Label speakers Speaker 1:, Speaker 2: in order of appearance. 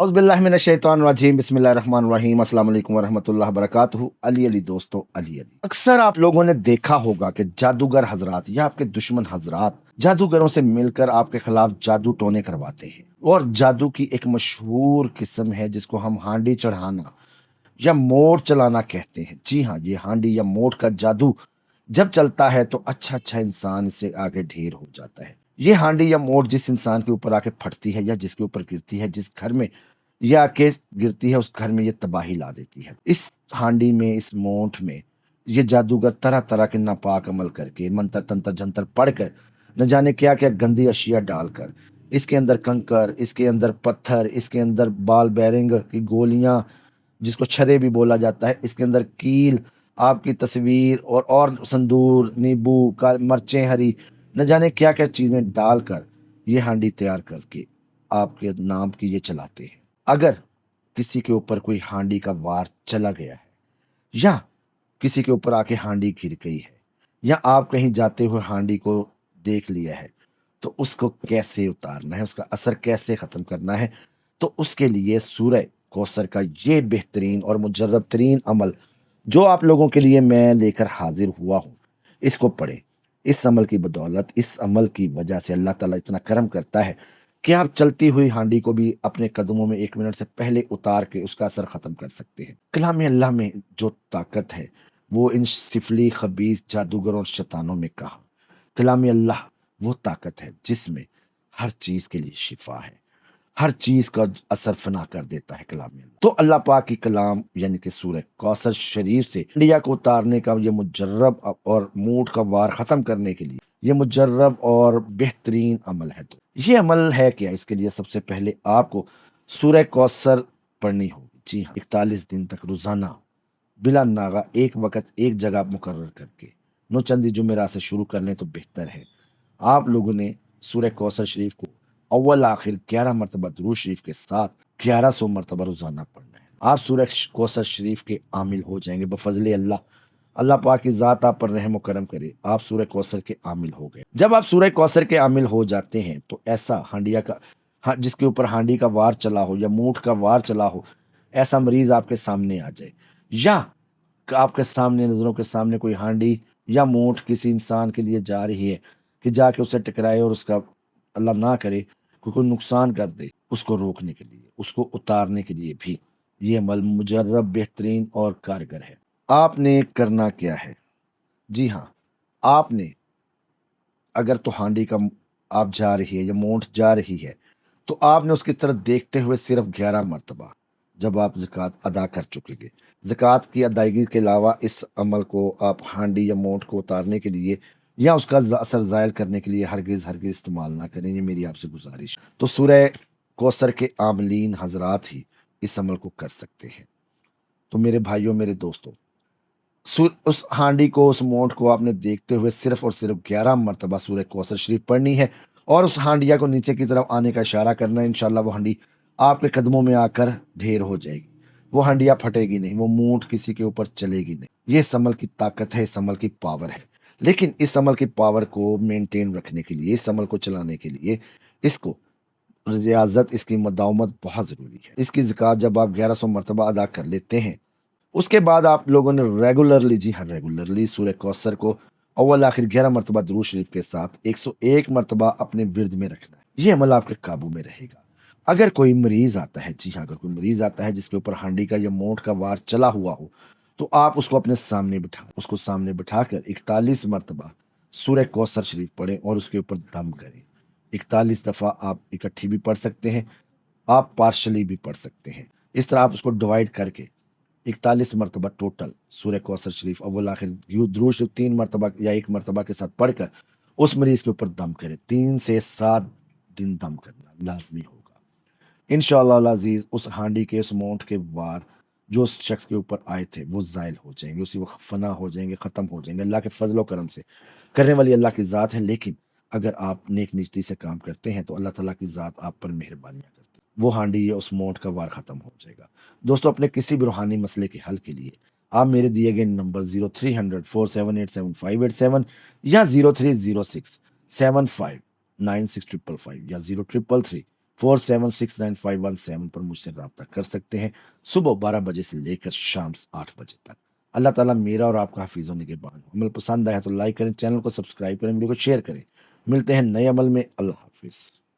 Speaker 1: औज़ुबिल्लाहिमिनश्शैतानिर्रजीम बिस्मिल्लाहिर्रहमानिर्रहीम अस्सलाम वालेकुम वरहमतुल्लाहि वबरकातुहू। अली अली दोस्तों, अली अली। अक्सर आप लोगों ने देखा होगा कि जादूगर हजरात या आपके दुश्मन हजरात जादूगरों से मिलकर आपके खिलाफ जादू टोने करवाते हैं। और जादू की एक मशहूर किस्म है जिसको हम हांडी चढ़ाना या मोड़ चलाना कहते हैं। जी हाँ, ये हांडी या मोड़ का जादू जब चलता है तो अच्छा अच्छा इंसान इससे आगे ढेर हो जाता है। ये हांडी या मोड़ जिस इंसान के ऊपर आके फटती है या जिसके ऊपर गिरती है, जिस घर में ये आके गिरती है, उस घर में ये तबाही ला देती है। इस हांडी में, इस मोठ में ये जादूगर तरह तरह के नापाक अमल करके, मंत्र तंत्र जंतर पढ़कर, न जाने क्या क्या गंदी अशिया डालकर, इसके अंदर कंकर, इसके अंदर पत्थर, इसके अंदर बाल बेरिंग की गोलियां जिसको छर्रे भी बोला जाता है, इसके अंदर कील, आपकी तस्वीर और संदूर, नींबू का मिर्चें हरी, न जाने क्या क्या चीजें डालकर ये हांडी तैयार करके आपके नाम की ये चलाते हैं। अगर किसी के ऊपर कोई हांडी का वार चला गया है या किसी के ऊपर आके हांडी गिर गई है या आप कहीं जाते हुए हांडी को देख लिया है, तो उसको कैसे उतारना है, उसका असर कैसे खत्म करना है, तो उसके लिए सूरह कौसर का ये बेहतरीन और मुजर्रब तरीन अमल जो आप लोगों के लिए मैं लेकर हाजिर हुआ हूँ, इसको पढ़ें। इस अमल की बदौलत, इस अमल की वजह से अल्लाह ताला इतना करम करता है कि आप चलती हुई हांडी को भी अपने कदमों में 1 मिनट से पहले उतार के उसका असर खत्म कर सकते हैं। कलाम अल्लाह में जो ताकत है वो इन सिफली खबीस जादूगरों और शैतानों में कहा। कलाम अल्लाह वो ताकत है जिसमें हर चीज के लिए शिफा है, हर चीज का असर फना कर देता है कलाम अल्लाह। तो अल्लाह पाक की कलाम यानी कि सूरह कौसर शरीफ से इंडिया को उतारने का ये मुजर्रब और मूड का वार खत्म करने के लिए ये मुजर्रब और बेहतरीन अमल है। तो ये अमल है क्या? इसके लिए सबसे पहले आपको सूरह कौसर पढ़नी होगी। जी हाँ, 41 दिन तक रोजाना बिला नागा एक वक्त एक जगह मुकर्रर करके नौचंदी जुमेरात से शुरू कर लें तो बेहतर है। आप लोगों ने सूरह कौसर शरीफ को अव्वल आखिर 11 मरतबा दुरूद शरीफ के साथ 1100 मरतबा रोजाना पढ़ना है। आप सूरह कौसर शरीफ के आमिल हो जाएंगे बफजले अल्लाह। अल्लाह पाक की जात आप पर रहम करम करे, आप सूरह कौसर के आमिल हो गए। जब आप सूरह कौसर के आमिल हो जाते हैं तो ऐसा हांडिया का जिसके ऊपर हांडी का वार चला हो या मूठ का वार चला हो, ऐसा मरीज आपके सामने आ जाए या आपके सामने नजरों के सामने कोई हांडी या मूठ किसी इंसान के लिए जा रही है कि जाके उससे टकराए और उसका अल्लाह ना करे कोई नुकसान कर दे, उसको रोकने के लिए, उसको उतारने के लिए भी ये अमल मुजर्रब, बेहतरीन और कारगर है। आपने करना क्या है? जी हाँ, आपने अगर तो हांडी का आप जा रही है या मोंठ जा रही है तो आपने उसकी तरफ देखते हुए सिर्फ 11 मरतबा जब आप ज़कात अदा कर चुकेंगे। ज़कात की अदायगी के अलावा इस अमल को आप हांडी या मोंठ को उतारने के लिए या उसका असर ज़ायल करने के लिए हरगिज़ हरगिज़ इस्तेमाल ना करें, ये मेरी आपसे गुजारिश। तो सूरह कौसर के आमलीन हजरात ही इस अमल को कर सकते हैं। तो मेरे भाइयों, मेरे दोस्तों, उस हांडी को, उस मोंठ को आपने देखते हुए सिर्फ और सिर्फ 11 मरतबा सूरह कौसर शरीफ पढ़नी है और उस हांडिया को नीचे की तरफ आने का इशारा करना है। इंशाल्लाह वो हांडी आपके कदमों में आकर ढेर हो जाएगी। वो हांडिया फटेगी नहीं, वो मूंठ किसी के ऊपर चलेगी नहीं। ये इस अमल की ताकत है, इस अमल की पावर है। लेकिन इस अमल की पावर को मेंटेन रखने के लिए, इस अमल को चलाने के लिए, इसको रियाजत, इसकी मदावमत बहुत ज़रूरी है। इसकी ज़कात जब आप 1100 मरतबा अदा कर लेते हैं, उसके बाद आप लोगों ने रेगुलरली, जी हाँ रेगुलरली, सूरह कौसर को अव्वल आखिर 11 मरतबा दुरूद शरीफ के साथ 101 मरतबा अपने विर्द में रखना है। ये अमल आपके काबू में रहेगा। अगर कोई मरीज आता है, जी हाँ, अगर कोई मरीज आता है जिसके ऊपर हांडी का या मोठ का वार चला हुआ हो, तो आप उसको अपने सामने बिठा, उसको सामने बिठाकर 41 मरतबा सूरह कौसर शरीफ पढ़ें और उसके ऊपर दम करें। 41 दफ़ा आप इकट्ठी भी पढ़ सकते हैं, आप पार्शली भी पढ़ सकते हैं। इस तरह आप उसको डिवाइड करके 41 मरतबा टोटल सूरह कौसर शरीफ अव्वल आखिर दुरूद शरीफ 3 मरतबा या 1 मरतबा के साथ पढ़कर उस मरीज के ऊपर दम करें। 3 से 7 दिन दम करना लाजमी होगा। इंशाअल्लाह अजीज उस हांडी के, उस मौत के वार जो उस शख्स के ऊपर आए थे वो जायल हो जाएंगे, उसी वक्त फना हो जाएंगे, खत्म हो जाएंगे। अल्लाह के फजल करम से करने वाली अल्लाह की ज़ात है। लेकिन अगर आप नेक निजती से काम करते हैं तो अल्लाह ताला की ज़ात आप पर मेहरबानियाँ करती है। वो हांडी या उस मौत का वार खत्म हो जाएगा। दोस्तों, अपने किसी भी रूहानी मसले के हल के लिए आप मेरे दिए गए नंबर 0300 4787 587 या 0306 7596 555 या 0333 476951 پر مجھ سے رابطہ کر سکتے ہیں، صبح 12 بجے سے لے کر شام 8 بجے تک۔ اللہ تعالیٰ میرا اور آپ کا حفیظ و نگہبان ہو۔ عمل پسند آیا تو لائک کریں، چینل کو سبسکرائب کریں، ویڈیو کو شیئر کریں۔ ملتے ہیں نئے عمل میں۔ اللہ حافظ۔